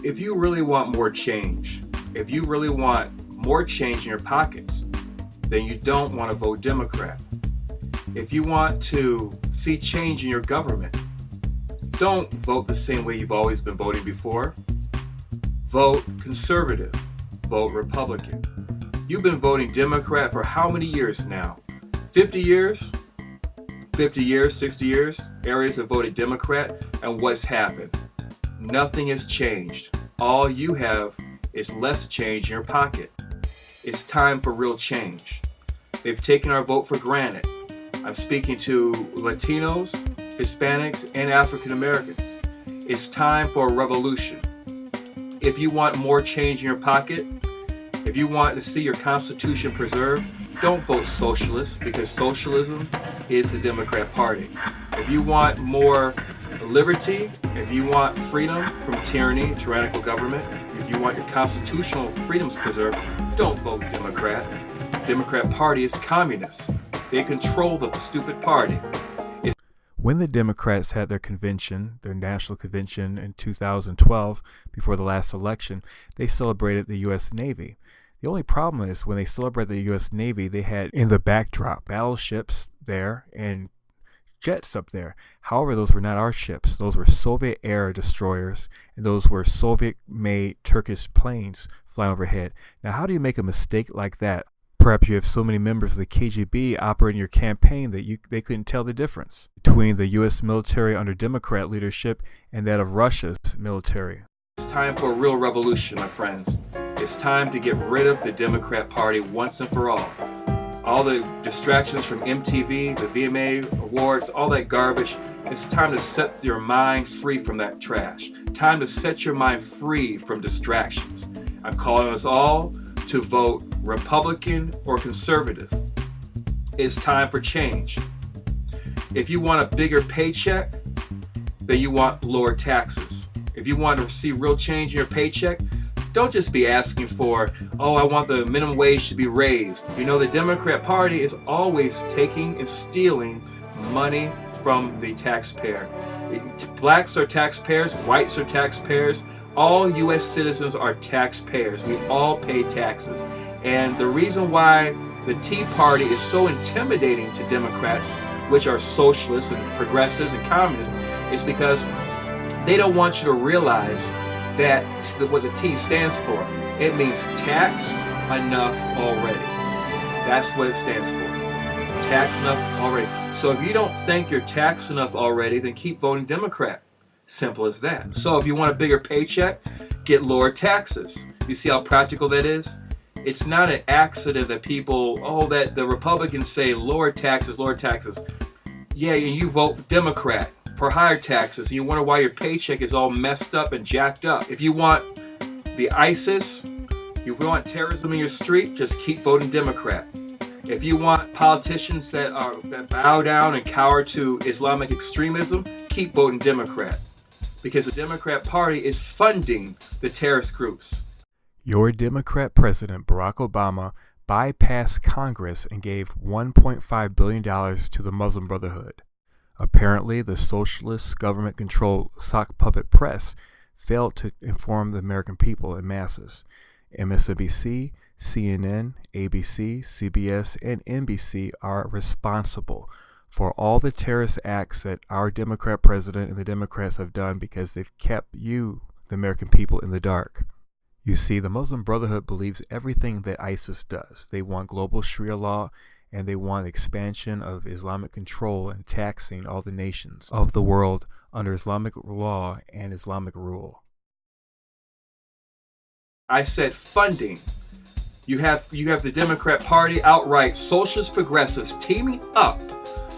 If you really want more change, if you really want more change in your pockets, then you don't want to vote Democrat. If you want to see change in your government, don't vote the same way you've always been voting before. Vote conservative. Vote Republican. You've been voting Democrat for how many years now? 50 years? 50 years, 60 years? Areas have voted Democrat, and what's happened? Nothing has changed. All you have is less change in your pocket. It's time for real change. They've taken our vote for granted. I'm speaking to Latinos, Hispanics, and African Americans. It's time for a revolution. If you want more change in your pocket, if you want to see your Constitution preserved, don't vote socialist, because socialism is the Democrat Party. If you want more liberty, if you want freedom from tyranny, tyrannical government, if you want your constitutional freedoms preserved, don't vote Democrat. Democrat Party is communist. They control the stupid party. When the Democrats had their convention, their national convention in 2012, before the last election, they celebrated the U.S. Navy. The only problem is when they celebrated the U.S. Navy, they had in the backdrop battleships there and jets up there. However, those were not our ships. Those were Soviet-era destroyers, and those were Soviet-made Turkish planes flying overhead. Now, how do you make a mistake like that? Perhaps you have so many members of the KGB operating your campaign that they couldn't tell the difference between the U.S. military under Democrat leadership and that of Russia's military. It's time for a real revolution, my friends. It's time to get rid of the Democrat Party once and for all. All the distractions from MTV, the VMA awards, all that garbage. It's time to set your mind free from that trash. Time to set your mind free from distractions. I'm calling us all to vote Republican or conservative. It's time for change. If you want a bigger paycheck, then you want lower taxes. If you want to see real change in your paycheck, don't just be asking for, oh, I want the minimum wage to be raised. You know, the Democrat Party is always taking and stealing money from the taxpayer. Blacks are taxpayers, whites are taxpayers. All U.S. citizens are taxpayers. We all pay taxes. And the reason why the Tea Party is so intimidating to Democrats, which are socialists and progressives and communists, is because they don't want you to realize that what the T stands for. It means taxed enough already. That's what it stands for. Taxed enough already. So if you don't think you're taxed enough already, then keep voting Democrat. Simple as that. So if you want a bigger paycheck, get lower taxes. You see how practical that is? It's not an accident that people, that the Republicans say lower taxes, lower taxes. Yeah, and you vote Democrat for higher taxes, and you wonder why your paycheck is all messed up and jacked up. If you want the ISIS, if you want terrorism in your street, just keep voting Democrat. If you want politicians that bow down and cower to Islamic extremism, keep voting Democrat. Because the Democrat Party is funding the terrorist groups. Your Democrat President Barack Obama bypassed Congress and gave $1.5 billion to the Muslim Brotherhood. Apparently, the socialist-government-controlled sock puppet press failed to inform the American people in masses. MSNBC, CNN, ABC, CBS, and NBC are responsible for all the terrorist acts that our Democrat president and the Democrats have done because they've kept you, the American people, in the dark. You see, the Muslim Brotherhood believes everything that ISIS does. They want global Sharia law, and they want expansion of Islamic control and taxing all the nations of the world under Islamic law and Islamic rule. I said funding. You have the Democrat Party outright socialist progressives teaming up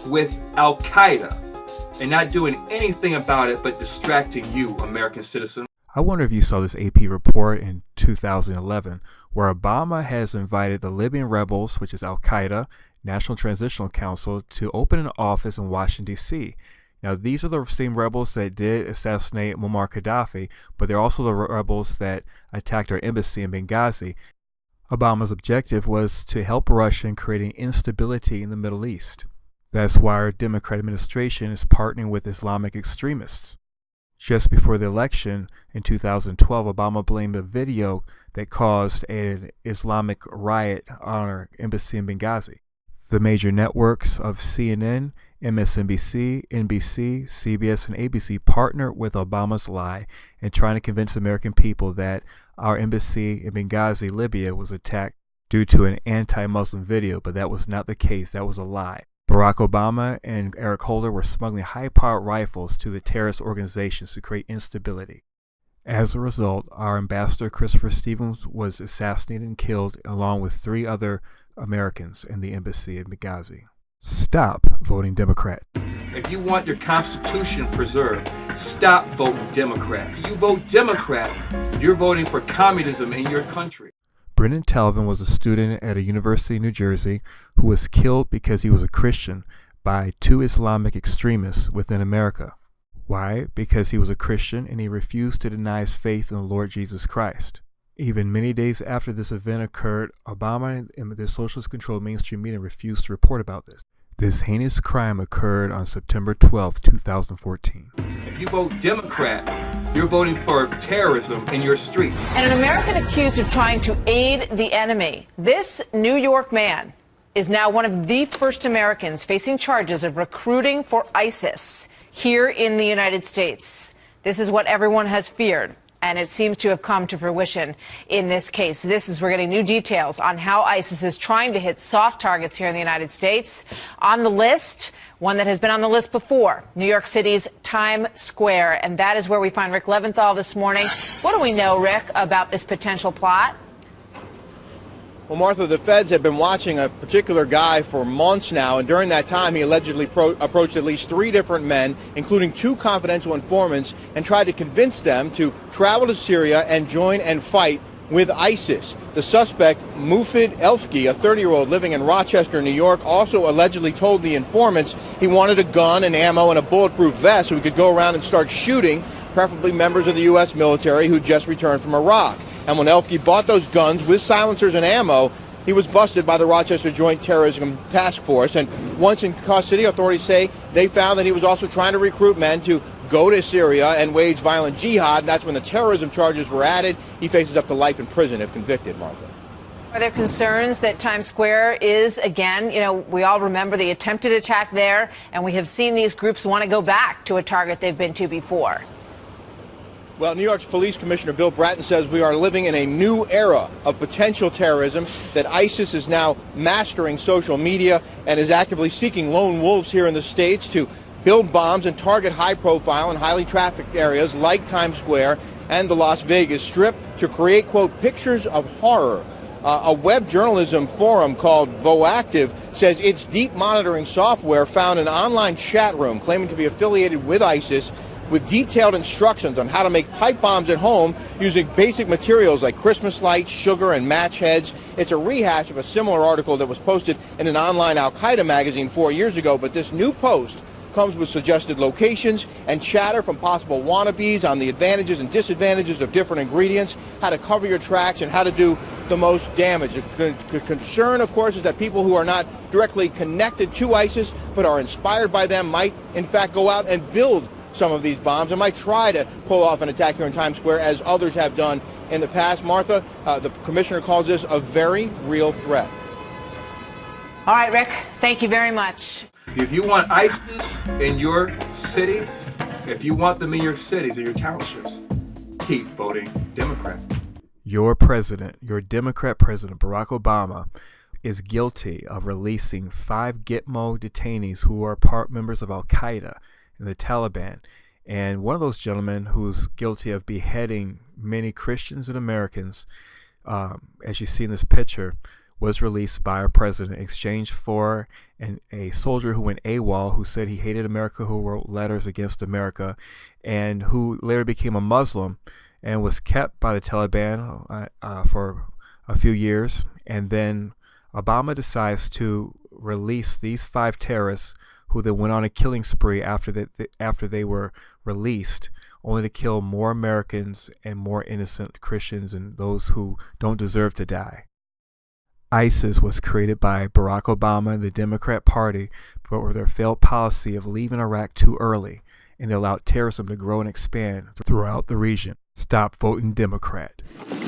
with Al-Qaeda and not doing anything about it but distracting you, American citizen. I wonder if you saw this AP report in 2011 where Obama has invited the Libyan rebels, which is Al-Qaeda, National Transitional Council, to open an office in Washington, D.C. Now, these are the same rebels that did assassinate Muammar Gaddafi, but they're also the rebels that attacked our embassy in Benghazi. Obama's objective was to help Russia in creating instability in the Middle East. That's why our Democrat administration is partnering with Islamic extremists. Just before the election in 2012, Obama blamed a video that caused an Islamic riot on our embassy in Benghazi. The major networks of CNN, MSNBC, NBC, CBS, and ABC partnered with Obama's lie in trying to convince the American people that our embassy in Benghazi, Libya, was attacked due to an anti-Muslim video, but that was not the case. That was a lie. Barack Obama and Eric Holder were smuggling high-powered rifles to the terrorist organizations to create instability. As a result, our ambassador Christopher Stevens was assassinated and killed along with 3 other Americans in the embassy in Benghazi. Stop voting Democrat. If you want your Constitution preserved, stop voting Democrat. You vote Democrat, you're voting for communism in your country. Brendan Talvin was a student at a university in New Jersey who was killed because he was a Christian by 2 Islamic extremists within America. Why? Because he was a Christian and he refused to deny his faith in the Lord Jesus Christ. Even many days after this event occurred, Obama and the socialist-controlled mainstream media refused to report about this. This heinous crime occurred on September 12, 2014. If you vote Democrat, you're voting for terrorism in your street. And an American accused of trying to aid the enemy. This New York man is now one of the first Americans facing charges of recruiting for ISIS here in the United States. This is what everyone has feared, and it seems to have come to fruition in this case. We're getting new details on how ISIS is trying to hit soft targets here in the United States. On the list, one that has been on the list before, New York City's Times Square, and that is where we find Rick Leventhal this morning. What do we know, Rick, about this potential plot? Well, Martha, the feds have been watching a particular guy for months now, and during that time he allegedly approached at least 3 different men, including 2 confidential informants, and tried to convince them to travel to Syria and join and fight with ISIS. The suspect, Mufid Elfki, a 30-year-old living in Rochester, New York, also allegedly told the informants he wanted a gun and ammo and a bulletproof vest so he could go around and start shooting, preferably members of the U.S. military who just returned from Iraq. And when Elfke bought those guns with silencers and ammo, he was busted by the Rochester Joint Terrorism Task Force. And once in custody, authorities say they found that he was also trying to recruit men to go to Syria and wage violent jihad. And that's when the terrorism charges were added. He faces up to life in prison if convicted, Martha. Are there concerns that Times Square is, again, we all remember the attempted attack there, and we have seen these groups want to go back to a target they've been to before? Well, New York's Police Commissioner Bill Bratton says we are living in a new era of potential terrorism, that ISIS is now mastering social media and is actively seeking lone wolves here in the States to build bombs and target high-profile and highly trafficked areas like Times Square and the Las Vegas Strip to create, quote, pictures of horror. A web journalism forum called Voactive says its deep monitoring software found an online chat room claiming to be affiliated with ISIS with detailed instructions on how to make pipe bombs at home using basic materials like Christmas lights, sugar, and match heads. It's a rehash of a similar article that was posted in an online Al-Qaeda magazine 4 years ago, but this new post comes with suggested locations and chatter from possible wannabes on the advantages and disadvantages of different ingredients, how to cover your tracks, and how to do the most damage. The concern, of course, is that people who are not directly connected to ISIS but are inspired by them might, in fact, go out and build some of these bombs and might try to pull off an attack here in Times Square, as others have done in the past. Martha, the commissioner calls this a very real threat. All right, Rick, thank you very much. If you want ISIS in your cities, if you want them in your cities or your townships, keep voting Democrat. Your president, your Democrat president, Barack Obama, is guilty of releasing 5 Gitmo detainees who are members of Al-Qaeda and the Taliban. And one of those gentlemen who's guilty of beheading many Christians and Americans, as you see in this picture, was released by our president in exchange for a soldier who went AWOL, who said he hated America, who wrote letters against America, and who later became a Muslim and was kept by the Taliban for a few years. And then Obama decides to release these 5 terrorists who then went on a killing spree after they were released, only to kill more Americans and more innocent Christians and those who don't deserve to die. ISIS was created by Barack Obama and the Democrat Party for their failed policy of leaving Iraq too early and they allowed terrorism to grow and expand throughout the region. Stop voting Democrat.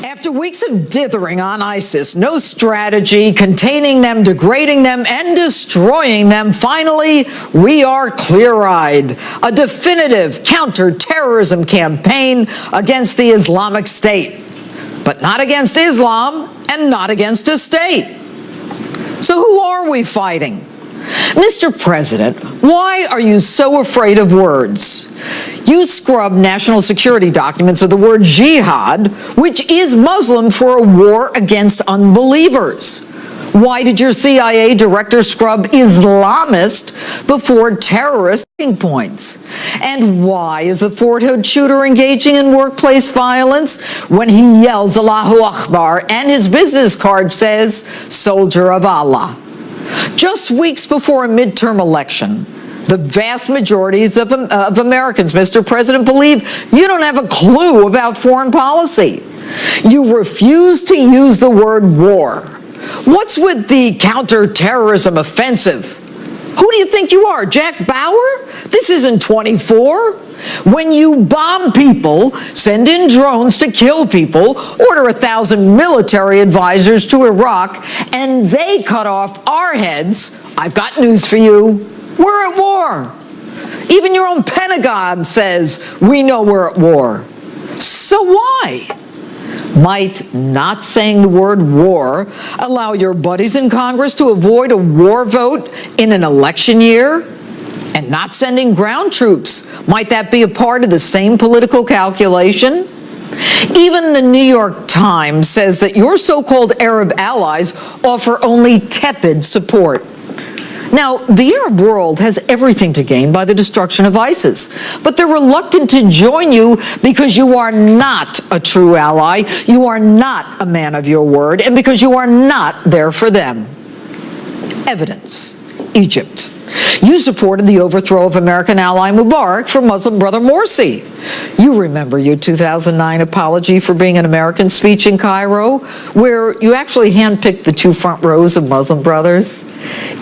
After weeks of dithering on ISIS, no strategy, containing them, degrading them, and destroying them, finally, we are clear-eyed. A definitive counter-terrorism campaign against the Islamic State. But not against Islam and not against a state. So who are we fighting? Mr. President, why are you so afraid of words? You scrub national security documents of the word jihad, which is Muslim for a war against unbelievers. Why did your CIA director scrub Islamist before terrorist points? And why is the Fort Hood shooter engaging in workplace violence when he yells Allahu Akbar and his business card says Soldier of Allah? Just weeks before a midterm election, the vast majorities of Americans, Mr. President, believe you don't have a clue about foreign policy. You refuse to use the word war. What's with the counter-terrorism offensive? Who do you think you are, Jack Bauer? This isn't 24. When you bomb people, send in drones to kill people, order 1,000 military advisors to Iraq, and they cut off our heads, I've got news for you. We're at war. Even your own Pentagon says we know we're at war. So why? Might not saying the word war allow your buddies in Congress to avoid a war vote in an election year? And not sending ground troops, might that be a part of the same political calculation? Even the New York Times says that your so-called Arab allies offer only tepid support. Now, the Arab world has everything to gain by the destruction of ISIS, but they're reluctant to join you because you are not a true ally, you are not a man of your word, and because you are not there for them. Evidence. Egypt. You supported the overthrow of American ally Mubarak for Muslim brother Morsi. You remember your 2009 apology for being an American speech in Cairo, where you actually handpicked the two front rows of Muslim brothers.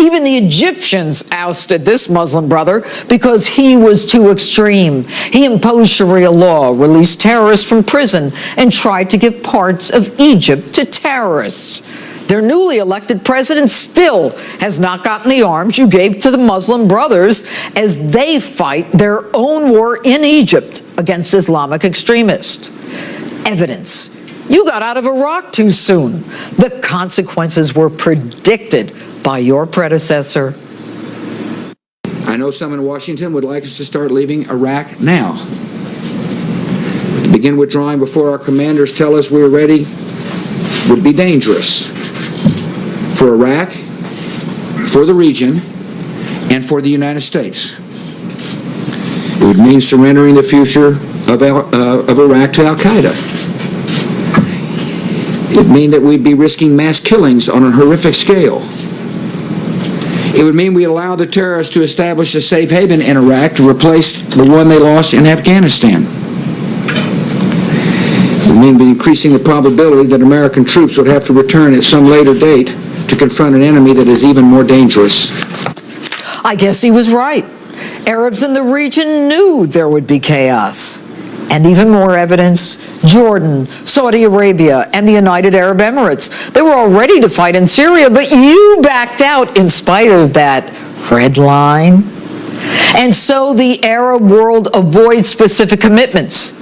Even the Egyptians ousted this Muslim brother because he was too extreme. He imposed Sharia law, released terrorists from prison, and tried to give parts of Egypt to terrorists. Their newly elected president still has not gotten the arms you gave to the Muslim Brothers as they fight their own war in Egypt against Islamic extremists. Evidence. You got out of Iraq too soon. The consequences were predicted by your predecessor. I know some in Washington would like us to start leaving Iraq now. To begin withdrawing before our commanders tell us we're ready would be dangerous. For Iraq, for the region, and for the United States. It would mean surrendering the future of Iraq to al-Qaeda. It would mean that we'd be risking mass killings on a horrific scale. It would mean we allow the terrorists to establish a safe haven in Iraq to replace the one they lost in Afghanistan. It would mean increasing the probability that American troops would have to return at some later date to confront an enemy that is even more dangerous. I guess he was right. Arabs in the region knew there would be chaos. And even more evidence, Jordan, Saudi Arabia, and the United Arab Emirates. They were all ready to fight in Syria, but you backed out in spite of that red line. And so the Arab world avoids specific commitments.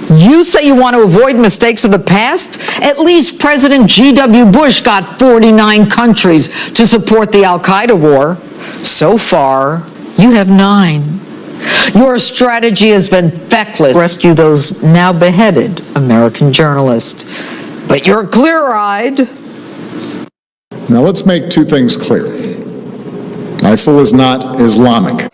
You say you want to avoid mistakes of the past? At least President G.W. Bush got 49 countries to support the al-Qaeda war. So far, you have 9. Your strategy has been feckless to rescue those now beheaded American journalists. But you're clear-eyed. Now let's make two things clear. ISIL is not Islamic.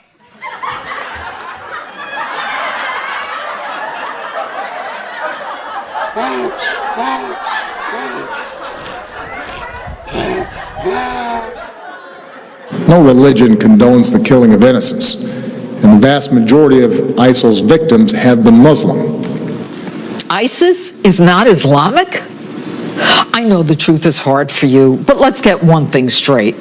No religion condones the killing of innocents, and the vast majority of ISIL's victims have been Muslim. ISIS is not Islamic? I know the truth is hard for you, but let's get one thing straight.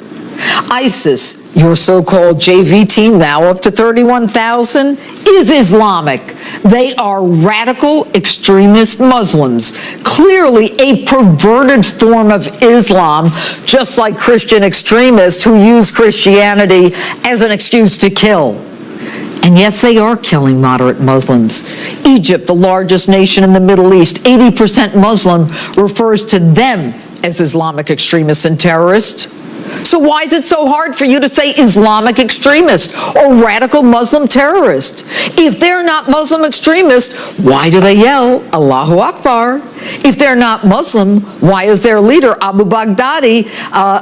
ISIS, your so-called JV team, now up to 31,000, is Islamic. They are radical extremist Muslims, clearly a perverted form of Islam, just like Christian extremists who use Christianity as an excuse to kill. And yes, they are killing moderate Muslims. Egypt, the largest nation in the Middle East, 80% Muslim, refers to them as Islamic extremists and terrorists. So why is it so hard for you to say Islamic extremist or radical Muslim terrorist? If they're not Muslim extremists, why do they yell Allahu Akbar? If they're not Muslim, why is their leader Abu Baghdadi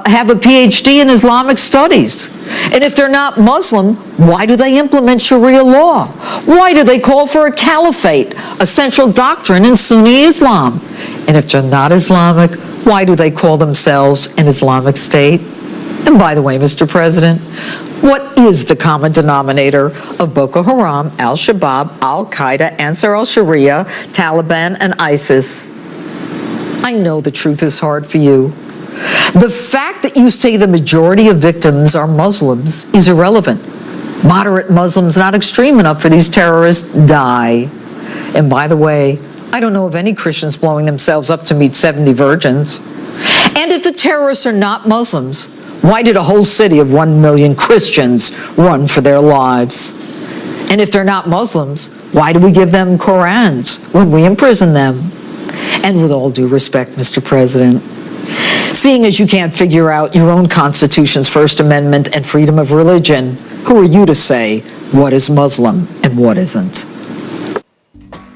have a PhD in Islamic studies? And if they're not Muslim, why do they implement Sharia law? Why do they call for a caliphate, a central doctrine in Sunni Islam? And if they're not Islamic, why do they call themselves an Islamic State? And by the way, Mr. President, what is the common denominator of Boko Haram, Al-Shabaab, Al-Qaeda, Ansar al-Sharia, Taliban, and ISIS? I know the truth is hard for you. The fact that you say the majority of victims are Muslims is irrelevant. Moderate Muslims not extreme enough for these terrorists die. And by the way, I don't know of any Christians blowing themselves up to meet 70 virgins. And if the terrorists are not Muslims, why did a whole city of 1 million Christians run for their lives? And if they're not Muslims, why do we give them Qurans when we imprison them? And with all due respect, Mr. President, seeing as you can't figure out your own Constitution's First Amendment and freedom of religion, who are you to say what is Muslim and what isn't?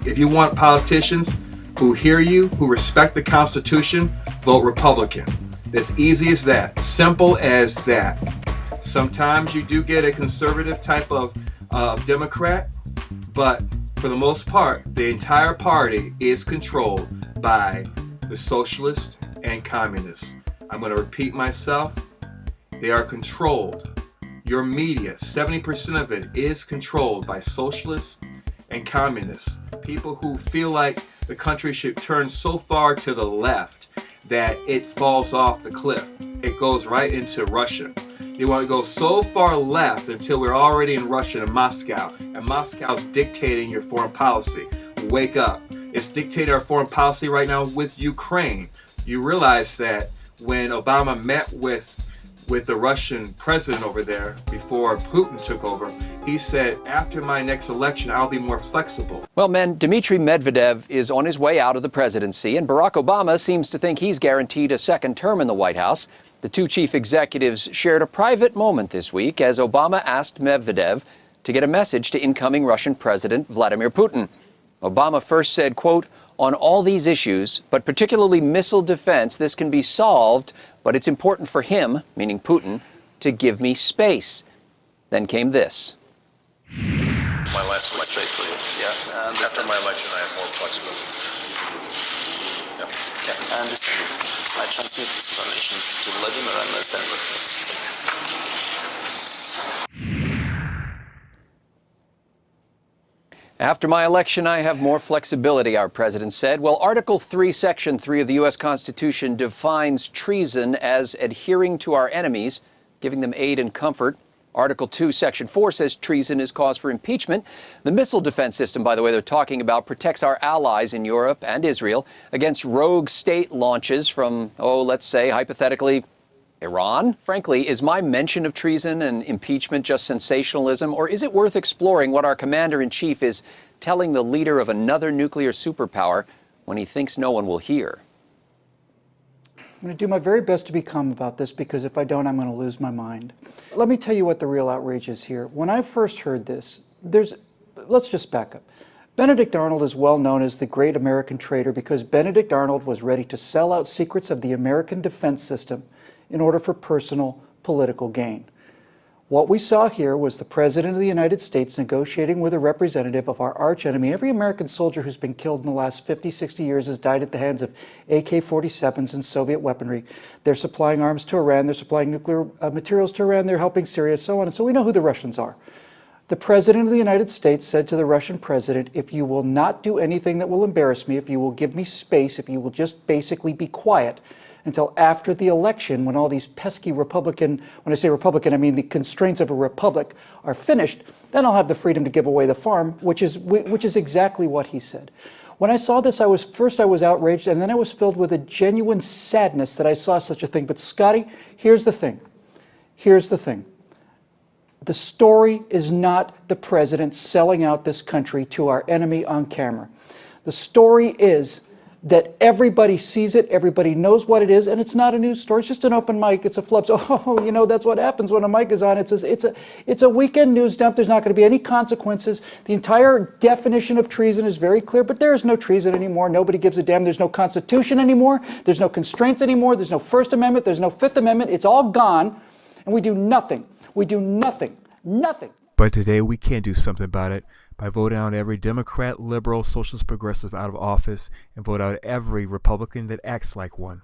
If you want politicians who hear you, who respect the Constitution, vote Republican. It's easy as that. Simple as that. Sometimes you do get a conservative type of Democrat, but for the most part, the entire party is controlled by the socialists and communists. I'm going to repeat myself. They are controlled. Your media, 70% of it is controlled by socialists and communists. People who feel like the country should turn so far to the left that it falls off the cliff. It goes right into Russia. They want to go so far left until we're already in Russia and Moscow. And Moscow's dictating your foreign policy. Wake up. It's dictating our foreign policy right now with Ukraine. You realize that when Obama met with the Russian president over there before Putin took over, he said, after my next election, I'll be more flexible. Well, men, Dmitry Medvedev is on his way out of the presidency, and Barack Obama seems to think he's guaranteed a second term in the White House. The two chief executives shared a private moment this week as Obama asked Medvedev to get a message to incoming Russian President Vladimir Putin. Obama first said, quote, "On all these issues, but particularly missile defense, this can be solved, but it's important for him," meaning Putin, "to give me space." Then came this. My last week's space, please. Yeah. After my election, I have more flexibility. Yeah, I understand. I transmit this information to Vladimir and understand. After my election, I have more flexibility, our president said. Well, Article 3, Section 3 of the U.S. Constitution defines treason as adhering to our enemies, giving them aid and comfort. Article 2, Section 4 says treason is cause for impeachment. The missile defense system, by the way, they're talking about, protects our allies in Europe and Israel against rogue state launches from, let's say, hypothetically, Iran? Frankly, is my mention of treason and impeachment just sensationalism, or is it worth exploring what our commander-in-chief is telling the leader of another nuclear superpower when he thinks no one will hear? I'm going to do my very best to be calm about this, because if I don't, I'm going to lose my mind. Let me tell you what the real outrage is here. When I first heard this, let's just back up. Benedict Arnold is well known as the great American traitor because Benedict Arnold was ready to sell out secrets of the American defense system in order for personal political gain. What we saw here was the President of the United States negotiating with a representative of our archenemy. Every American soldier who's been killed in the last 50, 60 years has died at the hands of AK-47s and Soviet weaponry. They're supplying arms to Iran, they're supplying nuclear materials to Iran, they're helping Syria, so on. And so we know who the Russians are. The President of the United States said to the Russian president, if you will not do anything that will embarrass me, if you will give me space, if you will just basically be quiet until after the election, when all these pesky Republican, when I say Republican, I mean the constraints of a republic, are finished, then I'll have the freedom to give away the farm, which is exactly what he said. When I saw this, I was outraged, and then I was filled with a genuine sadness that I saw such a thing. But Scotty, here's the thing. Here's the thing. The story is not the president selling out this country to our enemy on camera. The story is that everybody sees it, everybody knows what it is, and it's not a news story. It's just an open mic. It's a flub. So, that's what happens when a mic is on. It's a weekend news dump. There's not going to be any consequences. The entire definition of treason is very clear, but there is no treason anymore. Nobody gives a damn. There's no Constitution anymore. There's no constraints anymore. There's no First Amendment. There's no Fifth Amendment. It's all gone, and we do nothing. We do nothing. Nothing. But today we can do something about it by voting out every Democrat, liberal, socialist, progressive out of office and vote out every Republican that acts like one.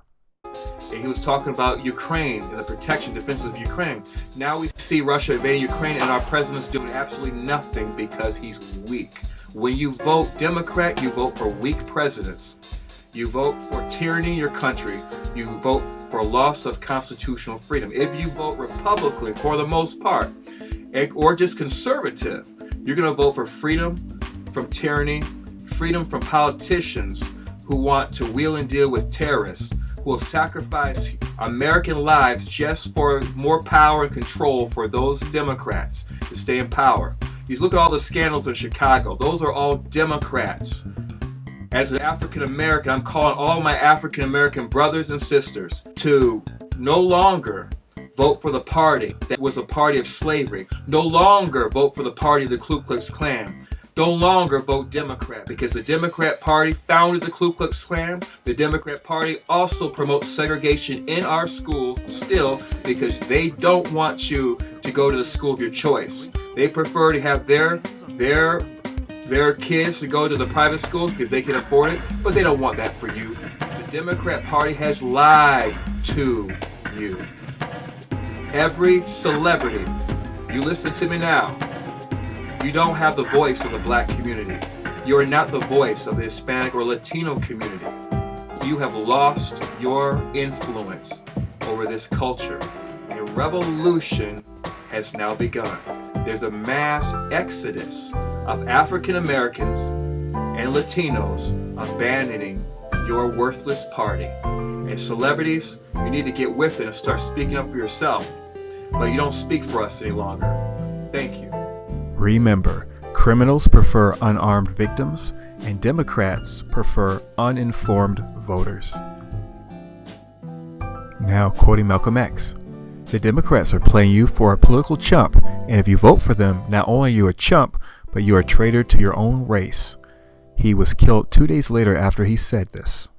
He was talking about Ukraine and the protection, defense of Ukraine. Now we see Russia invading Ukraine and our president's doing absolutely nothing because he's weak. When you vote Democrat, you vote for weak presidents. You vote for tyranny in your country. You vote for loss of constitutional freedom. If you vote Republican, for the most part, or just conservative, you're going to vote for freedom from tyranny, freedom from politicians who want to wheel and deal with terrorists, who will sacrifice American lives just for more power and control for those Democrats to stay in power. You look at all the scandals in Chicago. Those are all Democrats. As an African American, I'm calling all my African American brothers and sisters to no longer vote for the party that was a party of slavery. No longer vote for the party of the Ku Klux Klan. No longer vote Democrat, because the Democrat Party founded the Ku Klux Klan. The Democrat Party also promotes segregation in our schools still, because they don't want you to go to the school of your choice. They prefer to have their kids to go to the private schools because they can afford it, but they don't want that for you. The Democrat Party has lied to you. Every celebrity, you listen to me now, you don't have the voice of the black community. You are not the voice of the Hispanic or Latino community. You have lost your influence over this culture. A revolution has now begun. There's a mass exodus of African Americans and Latinos abandoning your worthless party. And celebrities, you need to get with it and start speaking up for yourself. But you don't speak for us any longer. Thank you. Remember, criminals prefer unarmed victims, and Democrats prefer uninformed voters. Now, quoting Malcolm X, the Democrats are playing you for a political chump, and if you vote for them, not only are you a chump, but you are a traitor to your own race. He was killed 2 days later after he said this.